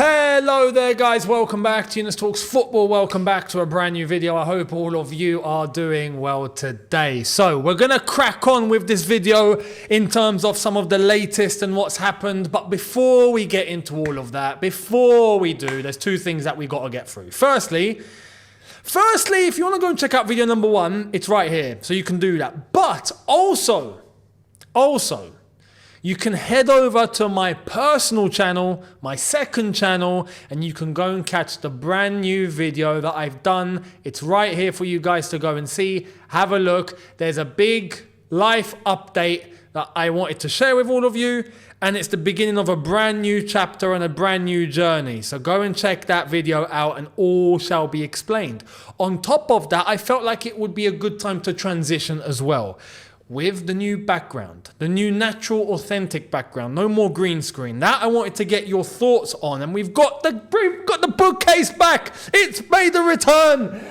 Hello there guys, welcome back to Younes Talks Football, welcome back to a brand new video. I hope all of you are doing well today. So we're going to crack on with this video in terms of some of the latest and what's happened. But before we get into all of that, there's two things that we got to get through. Firstly, if you want to go and check out video number 1, it's right here, so you can do that. But also, you can head over to my personal channel, my second channel, and you can go and catch the brand new video that I've done. It's right here for you guys to go and see. Have a look. There's a big life update that I wanted to share with all of you, and it's the beginning of a brand new chapter and a brand new journey. So go and check that video out and all shall be explained. On top of that, I felt like it would be a good time to transition as well. With the new background, the new natural, authentic background, no more green screen. That I wanted to get your thoughts on, and we've got the bookcase back. It's made a return.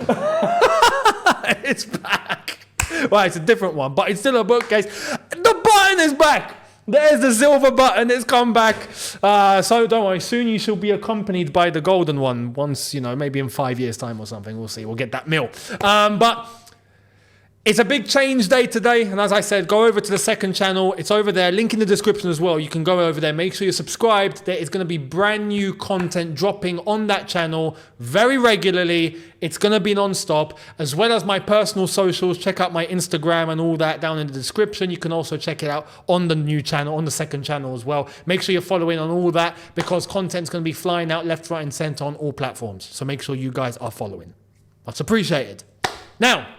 It's back. Well, it's a different one, but it's still a bookcase. The button is back. There's the silver button. It's come back. So don't worry. Soon you shall be accompanied by the golden one. Once, maybe in 5 years' time or something. We'll see. We'll get that mill. But it's a big change day today, and as I said, go over to the second channel. It's over there, link in the description as well. You can go over there, make sure you're subscribed. There is going to be brand new content dropping on that channel very regularly. It's going to be non-stop, as well as my personal socials. Check out my Instagram and all that down in the description. You can also check it out on the new channel, on the second channel as well. Make sure you're following on all that, because content's going to be flying out left, right, and center on all platforms. So make sure you guys are following. That's appreciated. Now,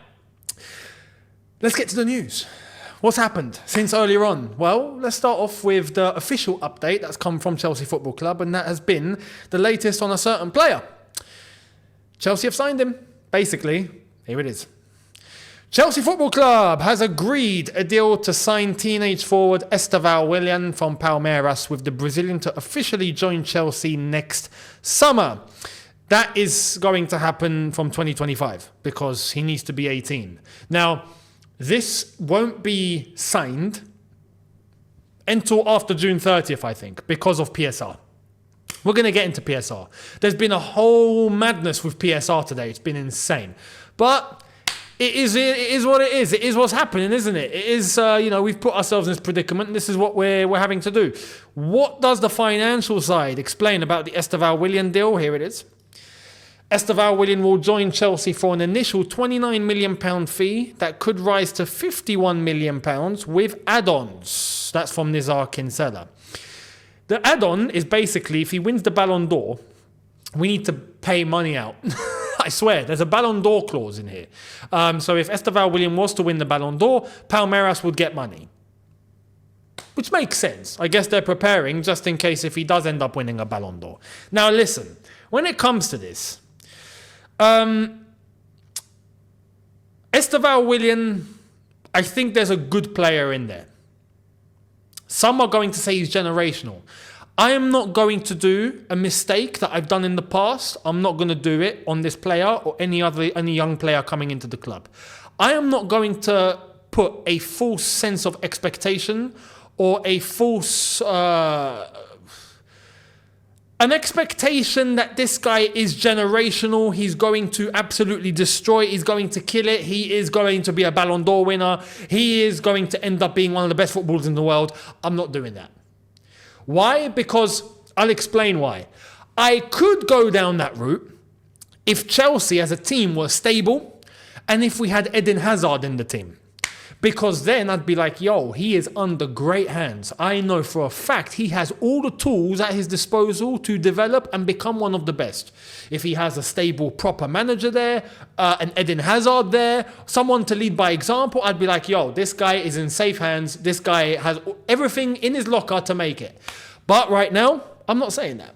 let's get to the news. What's happened since earlier on? Well, let's start off with the official update that's come from Chelsea Football Club, and that has been the latest on a certain player. Chelsea have signed him. Basically, here it is. Chelsea Football Club has agreed a deal to sign teenage forward Estevao Willian from Palmeiras, with the Brazilian to officially join Chelsea next summer. That is going to happen from 2025 because he needs to be 18. Now, this won't be signed until after June 30th, I think, because of PSR. We're going to get into PSR. There's been a whole madness with PSR today. It's been insane. But it is what it is. It is what's happening, isn't it? It is, we've put ourselves in this predicament, and this is what we're having to do. What does the financial side explain about the Estevao Willian deal? Here it is. Estevao Willian will join Chelsea for an initial £29 million fee that could rise to £51 million with add-ons. That's from Nizar Kinsella. The add-on is basically, if he wins the Ballon d'Or, we need to pay money out. I swear, there's a Ballon d'Or clause in here. So if Estevao Willian was to win the Ballon d'Or, Palmeiras would get money. Which makes sense. I guess they're preparing just in case if he does end up winning a Ballon d'Or. Now listen, when it comes to this, Estevao Willian, I think there's a good player in there. Some are going to say he's generational. I am not going to do a mistake that I've done in the past. I'm not going to do it on this player or any young player coming into the club. I am not going to put a false sense of expectation or a false an expectation that this guy is generational, he's going to absolutely destroy, he's going to kill it, he is going to be a Ballon d'Or winner, he is going to end up being one of the best footballers in the world. I'm not doing that. Why? Because I'll explain why. I could go down that route if Chelsea as a team were stable and if we had Eden Hazard in the team. Because then I'd be like, yo, he is under great hands. I know for a fact he has all the tools at his disposal to develop and become one of the best. If he has a stable, proper manager there, an Eden Hazard there, someone to lead by example, I'd be like, yo, this guy is in safe hands. This guy has everything in his locker to make it. But right now, I'm not saying that.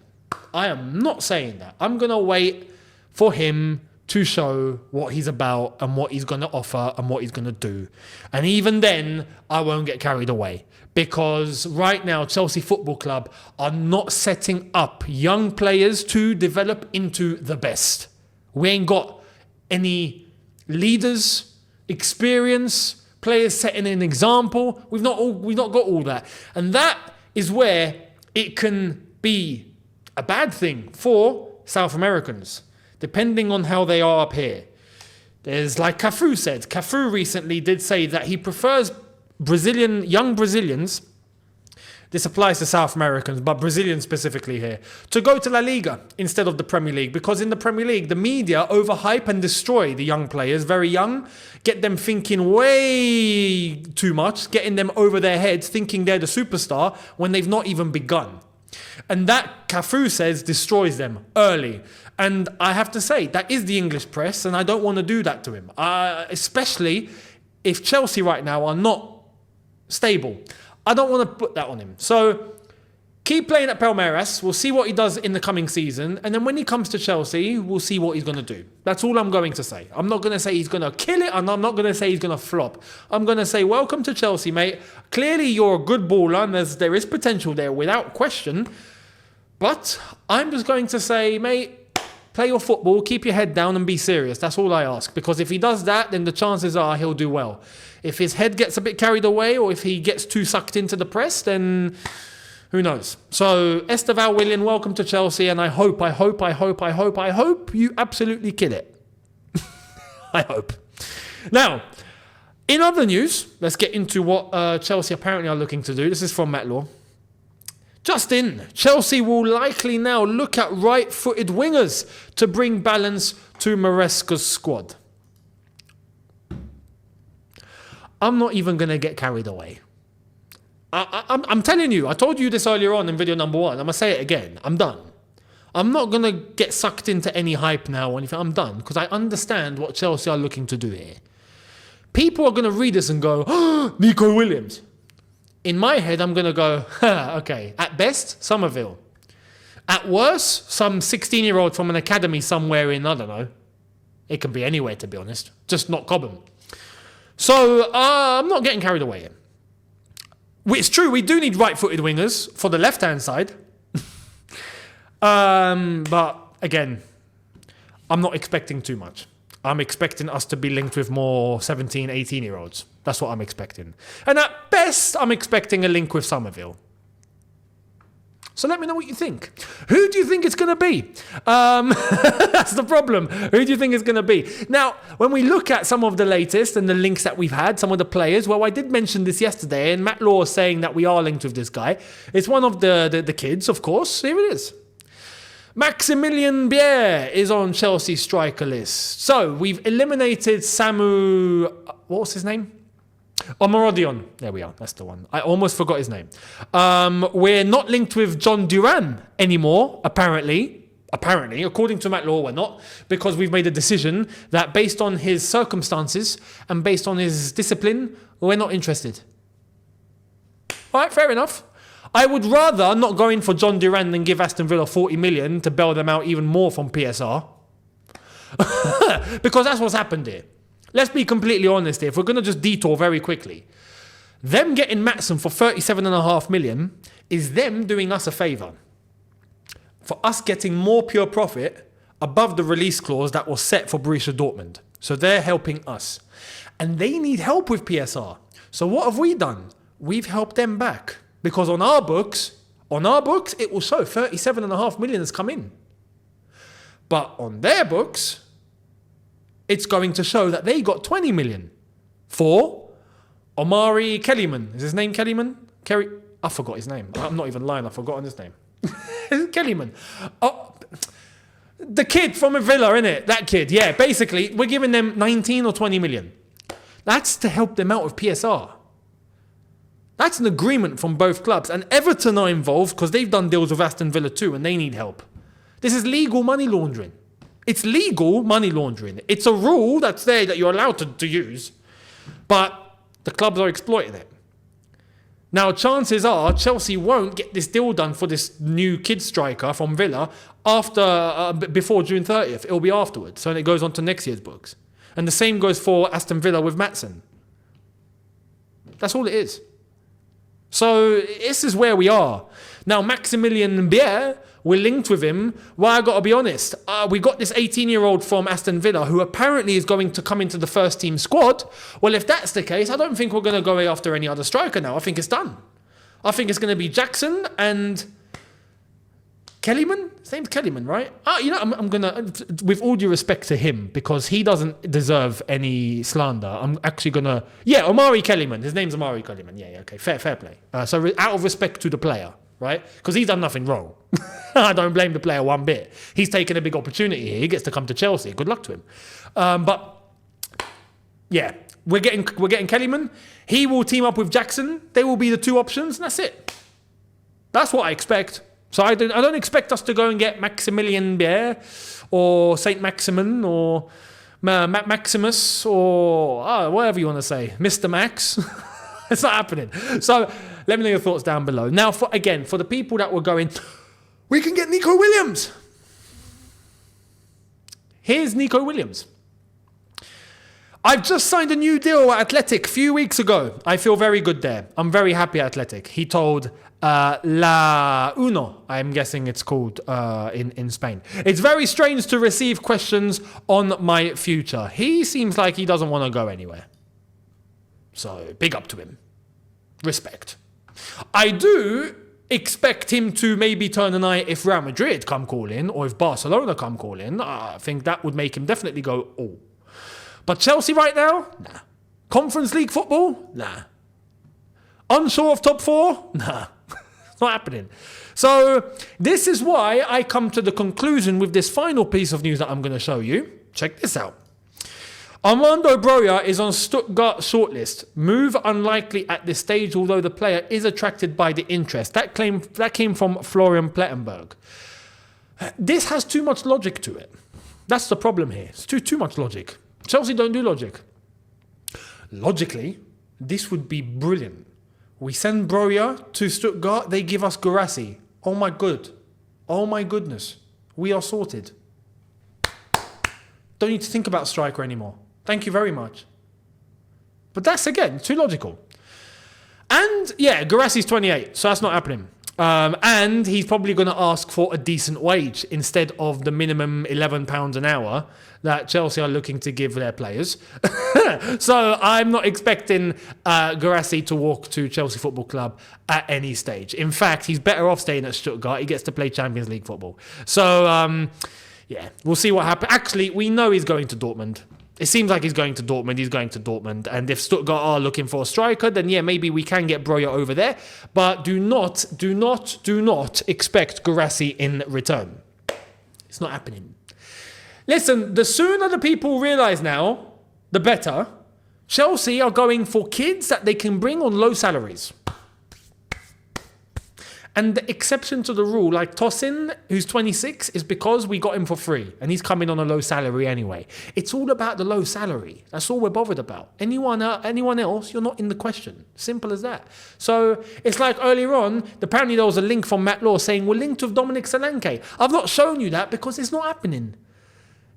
I am not saying that. I'm going to wait for him to show what he's about and what he's going to offer and what he's going to do. And even then, I won't get carried away. Because right now, Chelsea Football Club are not setting up young players to develop into the best. We ain't got any leaders, experience, players setting an example. We've not got all that. And that is where it can be a bad thing for South Americans, depending on how they are up here. There's, like Cafu said, Cafu recently did say that he prefers young Brazilians, this applies to South Americans, but Brazilians specifically here, to go to La Liga instead of the Premier League. Because in the Premier League, the media overhype and destroy the young players, very young, get them thinking way too much, getting them over their heads, thinking they're the superstar when they've not even begun. And that, Cafu says, destroys them early. And I have to say, that is the English press, and I don't want to do that to him. Especially if Chelsea right now are not stable. I don't want to put that on him. So keep playing at Palmeiras. We'll see what he does in the coming season. And then when he comes to Chelsea, we'll see what he's going to do. That's all I'm going to say. I'm not going to say he's going to kill it, and I'm not going to say he's going to flop. I'm going to say, welcome to Chelsea, mate. Clearly, you're a good baller, and there is potential there without question. But I'm just going to say, mate, play your football, keep your head down and be serious. That's all I ask. Because if he does that, then the chances are he'll do well. If his head gets a bit carried away or if he gets too sucked into the press, then who knows? So, Estevao Willian, welcome to Chelsea. And I hope you absolutely kill it. I hope. Now, in other news, let's get into what Chelsea apparently are looking to do. This is from Matt Law. Just in, Chelsea will likely now look at right-footed wingers to bring balance to Maresca's squad. I'm not even going to get carried away. I'm telling you, I told you this earlier on in video number 1. I'm going to say it again. I'm done. I'm not going to get sucked into any hype now or anything. I'm done because I understand what Chelsea are looking to do here. People are going to read this and go, oh, Nico Williams. In my head, I'm going to go, okay, at best, Somerville. At worst, some 16-year-old from an academy somewhere in, I don't know. It can be anywhere, to be honest. Just not Cobham. So, I'm not getting carried away here. It's true, we do need right-footed wingers for the left-hand side. But, again, I'm not expecting too much. I'm expecting us to be linked with more 17, 18-year-olds. That's what I'm expecting. And at best, I'm expecting a link with Somerville. So let me know what you think. Who do you think it's going to be? That's the problem. Who do you think it's going to be? Now, when we look at some of the latest and the links that we've had, some of the players, well, I did mention this yesterday, and Matt Law is saying that we are linked with this guy. It's one of the kids, of course. Here it is. Maximilian Bier is on Chelsea's striker list. So, we've eliminated Samu... What was his name? Omarodion. There we are. That's the one. I almost forgot his name. We're not linked with John Duran anymore, apparently. Apparently, according to Matt Law, we're not. Because we've made a decision that based on his circumstances and based on his discipline, we're not interested. All right, fair enough. I would rather not go in for John Duran than give Aston Villa 40 million to bail them out even more from PSR. Because that's what's happened here. Let's be completely honest here. If we're going to just detour very quickly. Them getting Maatsen for 37.5 million is them doing us a favour. For us getting more pure profit above the release clause that was set for Borussia Dortmund. So they're helping us. And they need help with PSR. So what have we done? We've helped them back. Because on our books, it will show 37.5 million has come in. But on their books, it's going to show that they got 20 million for Omari Kellyman. Is his name Kellyman? I forgot his name. I'm not even lying. I've forgotten his name. Kellyman. Oh, the kid from a Villa, innit? That kid. Yeah, basically, we're giving them 19 or 20 million. That's to help them out with PSR. That's an agreement from both clubs. And Everton are involved because they've done deals with Aston Villa too and they need help. This is legal money laundering. It's legal money laundering. It's a rule that's there that you're allowed to use. But the clubs are exploiting it. Now, chances are Chelsea won't get this deal done for this new kid striker from Villa before June 30th. It'll be afterwards. So it goes on to next year's books. And the same goes for Aston Villa with Maatsen. That's all it is. So this is where we are. Now, Maximilian Bier, we're linked with him. Well, I got to be honest. We got this 18-year-old from Aston Villa who apparently is going to come into the first team squad. Well, if that's the case, I don't think we're going to go after any other striker now. I think it's done. I think it's going to be Jackson and Kellyman? His name's Kellyman, right? I'm going to, with all due respect to him, because he doesn't deserve any slander, I'm actually going to, Omari Kellyman. His name's Omari Kellyman. Yeah, okay, fair play. So out of respect to the player, right? Because he's done nothing wrong. I don't blame the player one bit. He's taken a big opportunity here. He gets to come to Chelsea. Good luck to him. We're getting Kellyman. He will team up with Jackson. They will be the two options, and that's it. That's what I expect. So I don't expect us to go and get Maximilian Bear or Saint Maximin or Maximus or whatever you want to say, Mr. Max. It's not happening. So let me know your thoughts down below. Now, for the people that were going, we can get Nico Williams. Here's Nico Williams. I've just signed a new deal at Athletic a few weeks ago. I feel very good there. I'm very happy at Athletic. He told La Uno, I'm guessing it's called in Spain. It's very strange to receive questions on my future. He seems like he doesn't want to go anywhere. So big up to him. Respect. I do expect him to maybe turn an eye if Real Madrid come calling or if Barcelona come calling. I think that would make him definitely go, oh. But Chelsea right now? Nah. Conference League football? Nah. Unsure of top 4? Nah. It's not happening. So this is why I come to the conclusion with this final piece of news that I'm going to show you. Check this out. Armando Broja is on Stuttgart shortlist. Move unlikely at this stage, although the player is attracted by the interest. That came from Florian Plettenberg. This has too much logic to it. That's the problem here. It's too much logic. Chelsea don't do logic. Logically, this would be brilliant. We send Broja to Stuttgart, they give us Guirassy. Oh my goodness. We are sorted. Don't need to think about striker anymore. Thank you very much. But that's, again, too logical. And, Guirassy's 28, so that's not happening. And he's probably going to ask for a decent wage instead of the minimum £11 an hour that Chelsea are looking to give their players. So I'm not expecting Guirassy to walk to Chelsea Football Club at any stage. In fact, he's better off staying at Stuttgart. He gets to play Champions League football. So, we'll see what happens. Actually, we know he's going to Dortmund. It seems like he's going to Dortmund. He's going to Dortmund. And if Stuttgart are looking for a striker, then maybe we can get Broja over there. But do not expect Guirassy in return. It's not happening. Listen, the sooner the people realise now, the better. Chelsea are going for kids that they can bring on low salaries. And the exception to the rule, like Tosin, who's 26, is because we got him for free. And he's coming on a low salary anyway. It's all about the low salary. That's all we're bothered about. Anyone else, you're not in the question. Simple as that. So it's like earlier on, apparently there was a link from Matt Law saying, we're linked with Dominic Solanke. I've not shown you that because it's not happening.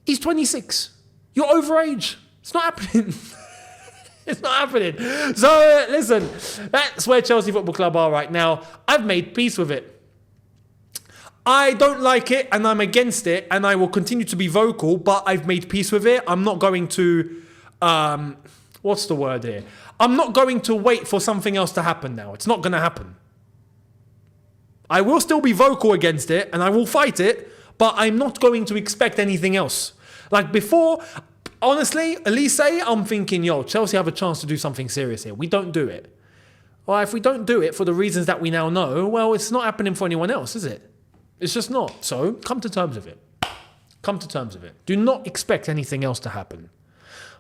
He's 26. You're overage. It's not happening. It's not happening. So, listen, that's where Chelsea Football Club are right now. I've made peace with it. I don't like it and I'm against it and I will continue to be vocal, but I've made peace with it. I'm not going to, what's the word here? I'm not going to wait for something else to happen now. It's not going to happen. I will still be vocal against it and I will fight it, but I'm not going to expect anything else. Like before, honestly, Elise, I'm thinking, Chelsea have a chance to do something serious here. We don't do it. Well, if we don't do it for the reasons that we now know, well, it's not happening for anyone else, is it? It's just not. So come to terms with it. Come to terms with it. Do not expect anything else to happen.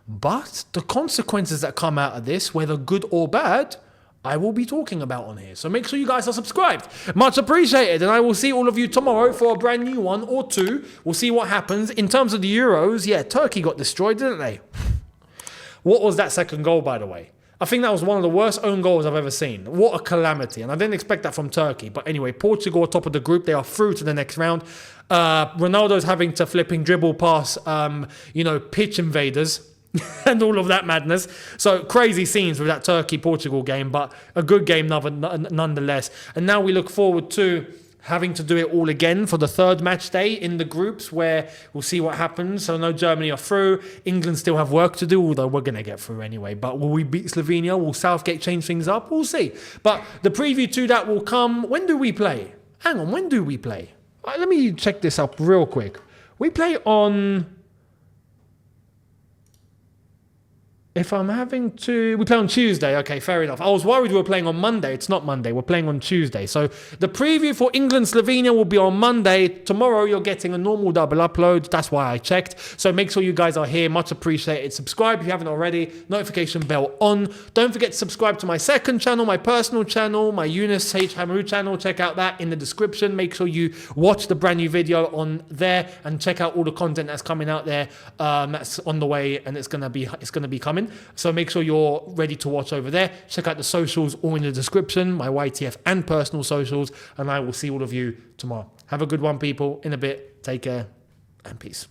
But the consequences that come out of this, whether good or bad, I will be talking about on here. So make sure you guys are subscribed. Much appreciated. And I will see all of you tomorrow for a brand new one or two. We'll see what happens. In terms of the Euros, Turkey got destroyed, didn't they? What was that second goal, by the way? I think that was one of the worst own goals I've ever seen. What a calamity. And I didn't expect that from Turkey. But anyway, Portugal are top of the group. They are through to the next round. Ronaldo's having to flipping dribble past, pitch invaders. And all of that madness. So crazy scenes with that Turkey-Portugal game, but a good game nonetheless. And now we look forward to having to do it all again for the third match day in the groups where we'll see what happens. So no, Germany are through. England still have work to do, although we're going to get through anyway. But will we beat Slovenia? Will Southgate change things up? We'll see. But the preview to that will come. When do we play? Hang on, when do we play? Let me check this up real quick. We play on... If I'm having to... We play on Tuesday. Okay, fair enough. I was worried we were playing on Monday. It's not Monday. We're playing on Tuesday. So the preview for England-Slovenia will be on Monday. Tomorrow, you're getting a normal double upload. That's why I checked. So make sure you guys are here. Much appreciated. Subscribe if you haven't already. Notification bell on. Don't forget to subscribe to my second channel, my personal channel, my Younes Hamaru channel. Check out that in the description. Make sure you watch the brand new video on there and check out all the content that's coming out there. That's on the way and it's gonna be coming. So make sure you're ready to watch over there. Check out the socials all in the description, my YTF and personal socials, and I will see all of you tomorrow. Have a good one, people. In a bit. Take care and peace.